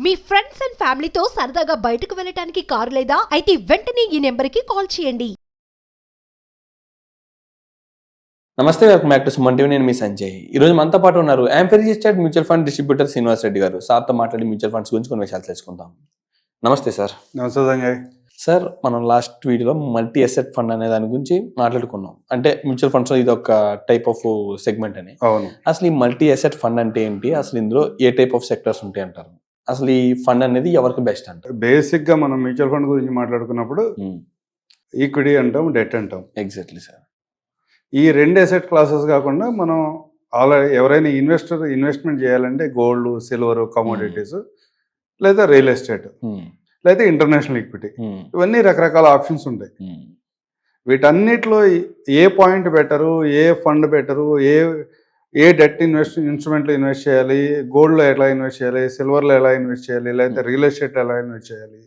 Me friends and ఫ్యామిలీతో సరదాగా బయటకు వెళ్ళటానికి కారు లేదా అయితే వెంటనే ఈ నెంబర్కి కాల్ చేయండి. నమస్తే, welcome back to Suman TV. నేను మీ సంజయ్. ఈ రోజు మనతో పాటు ఉన్నారు యాంఫర్ registered mutual fund distributor Srinivas Reddy గారు. సార్తో మాట్లాడి మ్యూచువల్ ఫండ్స్ గురించి కొన్ని విషయాలు తెలుసుకుందాం. నమస్తే సార్. నమస్తే సంజయ్. సార్, మనం లాస్ట్ వీడియోలో మల్టీ అసెట్ ఫండ్ అనే దాని గురించి మాట్లాడుకున్నాం. అంటే మ్యూచువల్ ఫండ్స్ ఇది ఒక టైప్ ఆఫ్ సెగ్మెంట్ అని. అవును. అసలు ఈ మల్టీ అసెట్ ఫండ్ అంటే ఏంటి, అసలు ఇందులో ఏ టైప్ ఆఫ్ సెక్టర్స్ ఉంటాయి అంటారు, అసలు ఈ ఫండ్ అనేది ఎవరికి బెస్ట్ అంటారు? బేసిక్ గా మనం మ్యూచువల్ ఫండ్ గురించి మాట్లాడుకున్నప్పుడు ఈక్విటీ అంటాం, డెట్ అంటాం. Exactly sir. ఈ రెండు అసెట్ క్లాసెస్ కాకుండా మనం ఎవరైనా ఇన్వెస్ట్మెంట్ చేయాలంటే గోల్డ్, సిల్వర్, కమోడిటీస్, లేదా రియల్ ఎస్టేట్, లేదా ఇంటర్నేషనల్ ఈక్విటీ, ఇవన్నీ రకరకాల ఆప్షన్స్ ఉంటాయి. వీటన్నిటిలో ఏ పాయింట్ బెటరు, ఏ ఫండ్ బెటరు, ఏ డెట్ ఇన్స్ట్రుమెంట్లో ఇన్వెస్ట్ చేయాలి, గోల్డ్లో ఎలా ఇన్వెస్ట్ చేయాలి, సిల్వర్లో ఎలా ఇన్వెస్ట్ చేయాలి, లేదా రియల్ ఎస్టేట్లో ఎలా ఇన్వెస్ట్ చేయాలి,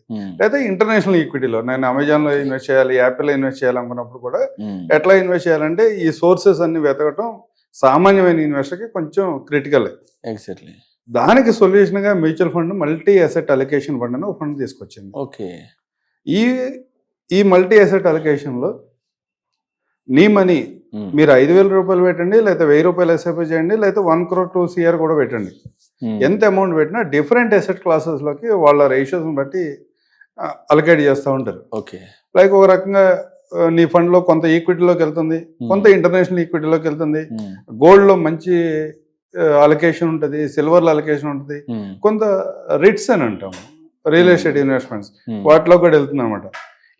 లేదా ఇంటర్నేషనల్ ఈక్విటీలో నేను అమెజాన్లో ఇన్వెస్ట్ చేయాలి, యాపిల్లో ఇన్వెస్ట్ చేయాలనుకున్నప్పుడు కూడా ఎట్లా ఇన్వెస్ట్ చేయాలంటే ఈ సోర్సెస్ అన్ని వెతకటం సామాన్యమైన ఇన్వెస్టర్కి కొంచెం క్రిటికల్. ఎగ్జాక్ట్లీ. దానికి సొల్యూషన్గా mutual fund multi asset allocation fund అని ఒక ఫండ్ తీసుకొచ్చింది. ఓకే. ఈ మల్టీ అసెట్ అలొకేషన్లో నీ మనీ మీరు 5,000 రూపాయలు పెట్టండి, లేదా 1,000 రూపాయలు ఎస్ఐపి చేయండి, లేదా 1 crore 2 CR కూడా పెట్టండి. ఎంత అమౌంట్ పెట్టినా డిఫరెంట్ అసెట్ క్లాసెస్లోకి వాళ్ళ రేషియోస్ని బట్టి అలొకేట్ చేస్తూ ఉంటారు. ఓకే. లైక్ ఒక రకంగా నీ ఫండ్లో కొంత ఈక్విటీలోకి వెళ్తుంది, కొంత ఇంటర్నేషనల్ ఈక్విటీలోకి వెళ్తుంది, గోల్డ్లో మంచి అలొకేషన్ ఉంటుంది, సిల్వర్లో అలొకేషన్ ఉంటుంది, కొంత రిట్స్ అని అంటాము రియల్ ఎస్టేట్ ఇన్వెస్ట్మెంట్స్, వాటిలో కూడా వెళ్తుంది అనమాట.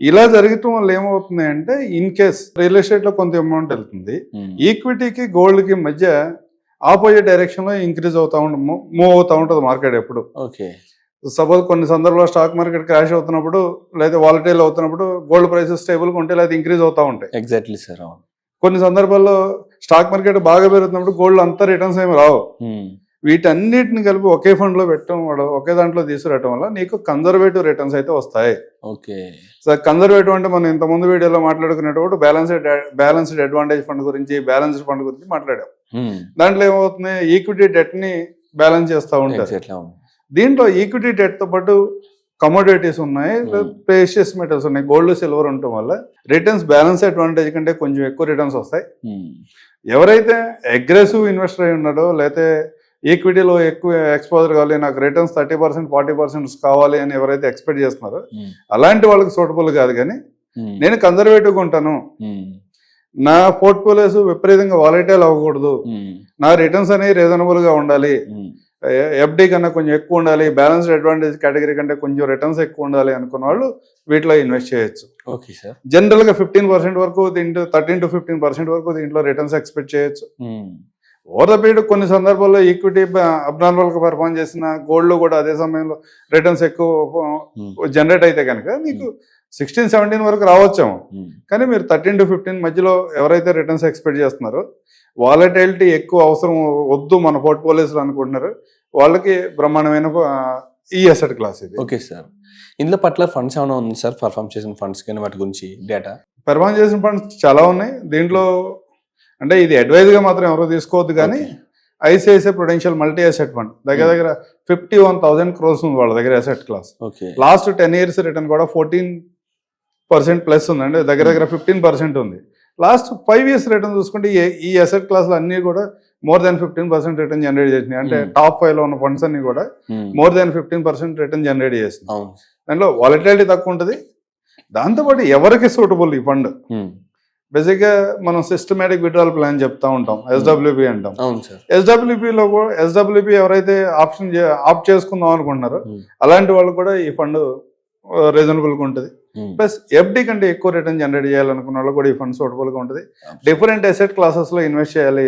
ఇలా జరగటం వల్ల ఏమవుతుంది అంటే ఇన్ కేస్ రియల్ ఎస్టేట్ లో కొంత అమౌంట్ వెళ్తుంది, ఈక్విటీకి గోల్డ్ కి మధ్య ఆపోజిట్ డైరెక్షన్ లో ఇంక్రీజ్ అవుతా మూవ్ అవుతా ఉంటుంది మార్కెట్ ఎప్పుడు. ఓకే. సపోజ్ కొన్ని సందర్భంలో స్టాక్ మార్కెట్ క్రాష్ అవుతున్నప్పుడు, లేదా వాలటైల్ అవుతున్నప్పుడు గోల్డ్ ప్రైసెస్ స్టేబుల్ గా ఉంటాయి, లేదా ఇంక్రీజ్ అవుతా ఉంటాయి. Exactly sir. కొన్ని సందర్భాల్లో స్టాక్ మార్కెట్ బాగా పెరుగుతున్నప్పుడు గోల్డ్ అంతా రిటర్న్స్ ఏమి రావు. వీటన్నిటిని కలిపి ఒకే ఫండ్ లో పెట్టడం వల్ల, ఒకే దాంట్లో తీసుకురావడం వల్ల నీకు కన్జర్వేటివ్ రిటర్న్స్ అయితే వస్తాయి. ఓకే. సో కన్జర్వేటివ్ అంటే మనం ఇంతకుముందు వీడియోలో మాట్లాడుకునేటప్పుడు బ్యాలెన్స్డ్ అడ్వాంటేజ్ ఫండ్ గురించి, బ్యాలెన్స్డ్ ఫండ్ గురించి మాట్లాడాం. దాంట్లో ఏమవుతుంది, ఈక్విటీ డెట్ ని బ్యాలెన్స్ చేస్తూ ఉంటారు. దీంట్లో ఈక్విటీ డెట్ తో పాటు కమోడిటీస్ ఉన్నాయి, ప్రెషియస్ మెటల్స్ ఉన్నాయి, గోల్డ్, సిల్వర్ ఉండటం వల్ల రిటర్న్స్ బ్యాలెన్స్ అడ్వాంటేజ్ కంటే కొంచెం ఎక్కువ రిటర్న్స్ వస్తాయి. ఎవరైతే అగ్రెసివ్ ఇన్వెస్టర్ అయి ఉన్నాడో, లేకపోతే ఈక్విటీలో ఎక్కువ ఎక్స్పోజర్ కావాలి, నాకు రిటర్న్స్ 30% 40% కావాలి అని ఎవరైతే ఎక్స్పెక్ట్ చేస్తున్నారో అలాంటి వాళ్ళకి సూటబుల్ కాదు. కానీ నేను కన్జర్వేటివ్గా ఉంటాను, నా పోర్ట్ఫోలియోస్ విపరీతంగా వాలటైల్ అవ్వకూడదు, నా రిటర్న్స్ అనేవి రీజనబుల్ గా ఉండాలి, ఎఫ్డి కన్నా కొంచెం ఎక్కువ ఉండాలి, బ్యాలెన్స్డ్ అడ్వాంటేజ్ కేటగిరీ కంటే కొంచెం రిటర్న్స్ ఎక్కువ ఉండాలి అనుకున్న వాళ్ళు వీటిలో ఇన్వెస్ట్ చేయొచ్చు. Okay sir. జనరల్ గా 15% వరకు, దీంట్లో 13 to 15% వరకు దీంట్లో రిటర్న్స్ ఎక్స్పెక్ట్ చేయొచ్చు. ఓవర్ ద పీరియడ్ కొన్ని సందర్భాల్లో ఈక్విటీ అబ్నార్మల్ గా పెర్ఫార్మ్ చేసిన గోల్డ్ లో కూడా అదే సమయంలో రిటర్న్స్ ఎక్కువ జనరేట్ అయితే కనుక మీకు 16-17 వరకు రావచ్చాము. కానీ మీరు 13 to 15 మధ్యలో ఎవరైతే రిటర్న్స్ ఎక్స్పెక్ట్ చేస్తున్నారో, వాలటైలిటీ ఎక్కువ అవసరం వద్దు మన పోర్ట్ఫోలియోస్ అనుకుంటున్నారు, వాళ్ళకి బ్రహ్మాండమైన ఈ అసెట్ క్లాస్ ఇది. Okay sir. ఇందులో పట్ల ఫండ్స్ ఏమైనా ఉంది సార్, పర్ఫార్మ్ చేసిన ఫండ్స్ కానీ వాటి గురించి డేటా? పెర్ఫార్మ్ చేసిన ఫండ్స్ చాలా ఉన్నాయి. దీంట్లో అంటే ఇది అడ్వైజ్ గా మాత్రం ఎవరో తీసుకోవద్దు, కానీ ICICI Prudential multi asset fund దగ్గర 51,000 crores ఉంది వాళ్ళ దగ్గర asset class. Last 10 years return కూడా 14% ప్లస్ ఉంది, అంటే దగ్గర 15% ఉంది. లాస్ట్ 5 years రిటర్న్ చూసుకుంటే ఈ అసెట్ క్లాసులు అన్ని కూడా more than 15% రిటర్న్ జనరేట్ చేసినాయి. అంటే టాప్ 5 లో ఉన్న ఫండ్స్ అన్ని కూడా more than 15% రిటర్న్ జనరేట్ చేసినాయి. దాంట్లో వాలటిలిటీ తక్కువ ఉంటుంది. దాంతోపాటు ఎవరికి సూటబుల్ ఈ ఫండ్, బేసిక్ గా మనం సిస్టమేటిక్ విత్డ్రాల్ ప్లాన్ చెప్తా ఉంటాం, SWP అంటాం. SWPలో కూడా SWP ఎవరైతే ఆప్ట్ చేసుకుందాం అనుకుంటున్నారో అలాంటి వాళ్ళు కూడా ఈ ఫండ్ రీజనబుల్ గా ఉంటుంది. ప్లస్ ఎఫ్డి కంటే ఎక్కువ రిటర్న్ జనరేట్ చేయాలనుకున్న వాళ్ళు కూడా ఈ ఫండ్ సూటబుల్ గా ఉంటుంది. డిఫరెంట్ అసెట్ క్లాసెస్ లో ఇన్వెస్ట్ చేయాలి,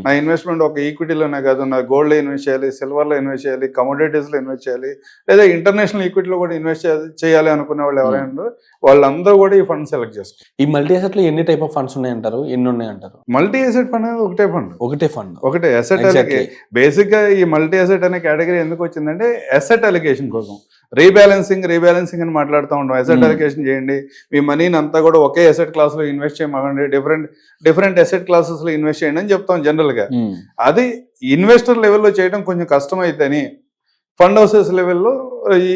నా ఇన్వెస్ట్మెంట్ ఒక ఈక్విటీలోనే కాదు, నా గోల్డ్ లో ఇన్వెస్ట్ చేయాలి, సిల్వర్ లో ఇన్వెస్ట్ చేయాలి, కమోడిటీస్ లో ఇన్వెస్ట్ చేయాలి, లేదా ఇంటర్నేషనల్ ఈక్విటీలో కూడా ఇన్వెస్ట్ చేయాలి అనుకునే వాళ్ళు ఎవరైనా వాళ్ళందరూ కూడా ఈ ఫండ్ సెలెక్ట్ చేసుకోవాలి. ఈ మల్టీ అసెట్ లో ఎన్ని టైప్ ఆఫ్ ఫండ్స్ ఉన్నాయంటారు, ఎన్ని ఉన్నాయంటారు? మల్టీ అసెట్ ఫండ్ అనేది ఒకటే ఫండ్. ఒకటే అసెట్. బేసిక్ గా ఈ మల్టీ అసెట్ అనే కేటగిరీ ఎందుకు వచ్చిందంటే అసెట్ అలికేషన్ కోసం. రీబ్యాలెన్సింగ్ అని మాట్లాడుతూ ఉంటాం. అసెట్ అలికేషన్ చేయండి, మీ మనీని అంతా కూడా ఒకే అసెట్ క్లాస్ లో ఇన్వెస్ట్ చేయమండి, డిఫరెంట్ అసెట్ క్లాసెస్ లో ఇన్వెస్ట్ చేయండి అని చెప్తాం జనరల్ గా. అది ఇన్వెస్టర్ లెవెల్లో చేయడం కొంచెం కష్టం అయితేని ఫండ్ హౌసెస్ లెవెల్లో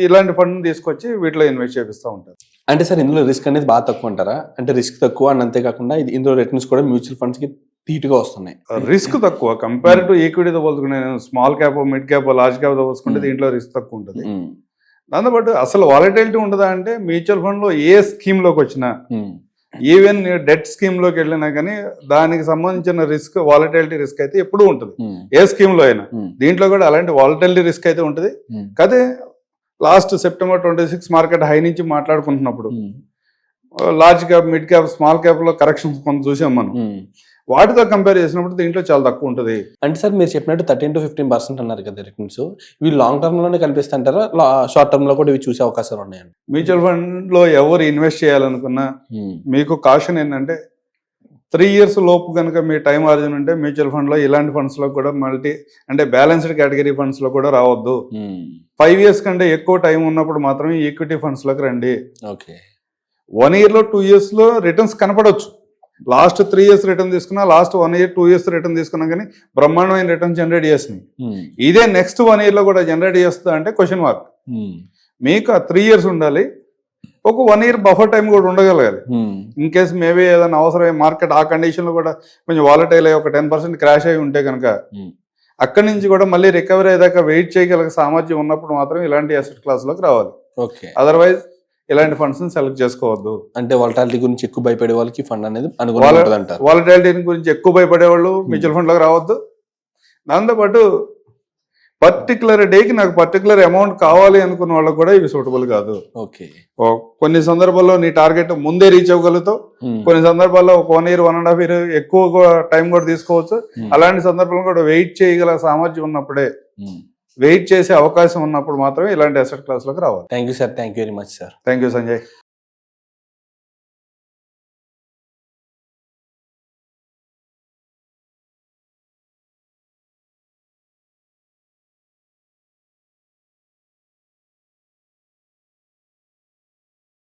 ఇలాంటి ఫండ్ తీసుకొచ్చి వీటిలో ఇన్వెస్ట్ చేపిస్తూ ఉంటారు. అంటే సార్ ఇందులో రిస్క్ అనేది బాగా తక్కువ అంటారా? అంటే రిస్క్ తక్కువ అని అంతేకాకుండా ఇందులో రిటర్న్స్ కూడా మ్యూచువల్ ఫండ్స్ కి ధీటుగా వస్తున్నాయి. రిస్క్ తక్కువ కంపేర్ టు ఈక్విటీతో పోల్చుకుంటే, small cap mid cap large cap తో పోల్చుకుంటే దీంట్లో రిస్క్ తక్కువ ఉంటుంది. దాంతోపాటు అసలు వాలటిలిటీ ఉంటుందా అంటే మ్యూచువల్ ఫండ్ లో ఏ స్కీమ్ లోకి వచ్చినా, ఈవెన్ డెట్ స్కీమ్ లోకి వెళ్ళినా కానీ దానికి సంబంధించిన రిస్క్ వాలటిలిటీ రిస్క్ అయితే ఎప్పుడూ ఉంటుంది, ఏ స్కీమ్ లో అయినా. దీంట్లో కూడా అలాంటి వాలటిలిటీ రిస్క్ అయితే ఉంటుంది. కాదే లాస్ట్ September 26 మార్కెట్ హై నుంచి మాట్లాడుకుంటున్నప్పుడు large cap mid cap small cap లో కరెక్షన్స్ కొంత చూసాం మనం. వాటితో కంపేర్ చేసినప్పుడు దీంట్లో చాలా తక్కువ ఉంటుంది. అంటే సార్ మీరు చెప్పినట్టు 13 to 15% అన్నారు కదా రిటర్న్స్, ఇవి లాంగ్ టర్మ్ లోనే కనిపిస్తుంటారా, షార్ట్ టర్మ్ లో కూడా ఇవి చూసే అవకాశాలు ఉన్నాయండి? మ్యూచువల్ ఫండ్ లో ఎవరు ఇన్వెస్ట్ చేయాలనుకున్నా మీకు కాషన్ ఏంటంటే 3 years లోపు కనుక మీ టైం ఆర్జన్ ఉంటే మ్యూచువల్ ఫండ్ లో ఇలాంటి ఫండ్స్ లో కూడా అంటే బ్యాలెన్స్డ్ కేటగిరీ ఫండ్స్ లో కూడా రావద్దు. 5 years కంటే ఎక్కువ టైం ఉన్నప్పుడు మాత్రమే ఈక్విటీ ఫండ్స్ లోకి రండి. ఓకే, 1 year లో 2 years లో రిటర్న్స్ కనపడవచ్చు. లాస్ట్ 3 years రిటర్న్ తీసుకున్నా, లాస్ట్ 1 year 2 years రిటర్న్ తీసుకున్నా కానీ బ్రహ్మాండమైన రిటర్న్ జనరేట్ చేసినాయి. ఇదే నెక్స్ట్ 1 year లో కూడా జనరేట్ చేస్తుందా అంటే క్వశ్చన్ మార్క్. మీకు ఆ 3 years ఉండాలి, ఒక 1 year బఫర్ టైం కూడా ఉండగలగాలి. ఇన్ కేస్ మేబీ ఏదైనా అవసరమైన మార్కెట్ ఆ కండిషన్ లో కూడా కొంచెం వాలటైల్ అయ్యి ఒక 10% క్రాష్ అయి ఉంటే కనుక అక్కడి నుంచి కూడా మళ్ళీ రికవరీ అయ్యాక వెయిట్ చేయగల సామర్థ్యం ఉన్నప్పుడు మాత్రం ఇలాంటి అసెట్ క్లాస్ లోకి రావాలి. అదర్వైజ్ ఇలాంటి ఫండ్స్ సెలెక్ట్ చేసుకోవద్దు. అంటే వాలటాలిటీ గురించి ఎక్కువ భయపడే వాళ్ళకి ఫండ్ అనేది అనుకూలంగా, వాలటాలిటీ గురించి ఎక్కువ భయపడే వాళ్ళు మ్యూచువల్ ఫండ్ లోకి రావద్దు. దాంతోపాటు పర్టికులర్ డేకి నాకు పర్టికులర్ అమౌంట్ కావాలి అనుకున్న వాళ్ళకి కూడా ఇవి సూటబుల్ కాదు. ఓకే, కొన్ని సందర్భాల్లో నీ టార్గెట్ ముందే రీచ్ అవ్వగలుగుతావు, కొన్ని సందర్భాల్లో ఒక 1 year 1.5 year ఎక్కువ టైం కూడా తీసుకోవచ్చు. అలాంటి సందర్భంలో కూడా వెయిట్ చేయగల సామర్థ్యం ఉన్నప్పుడే, వెయిట్ చేసే అవకాశం ఉన్నప్పుడు మాత్రమే ఇలాంటి అసెట్ క్లాస్ లోకి రావాలి. Thank you sir, thank you very much sir. Thank you Sanjay.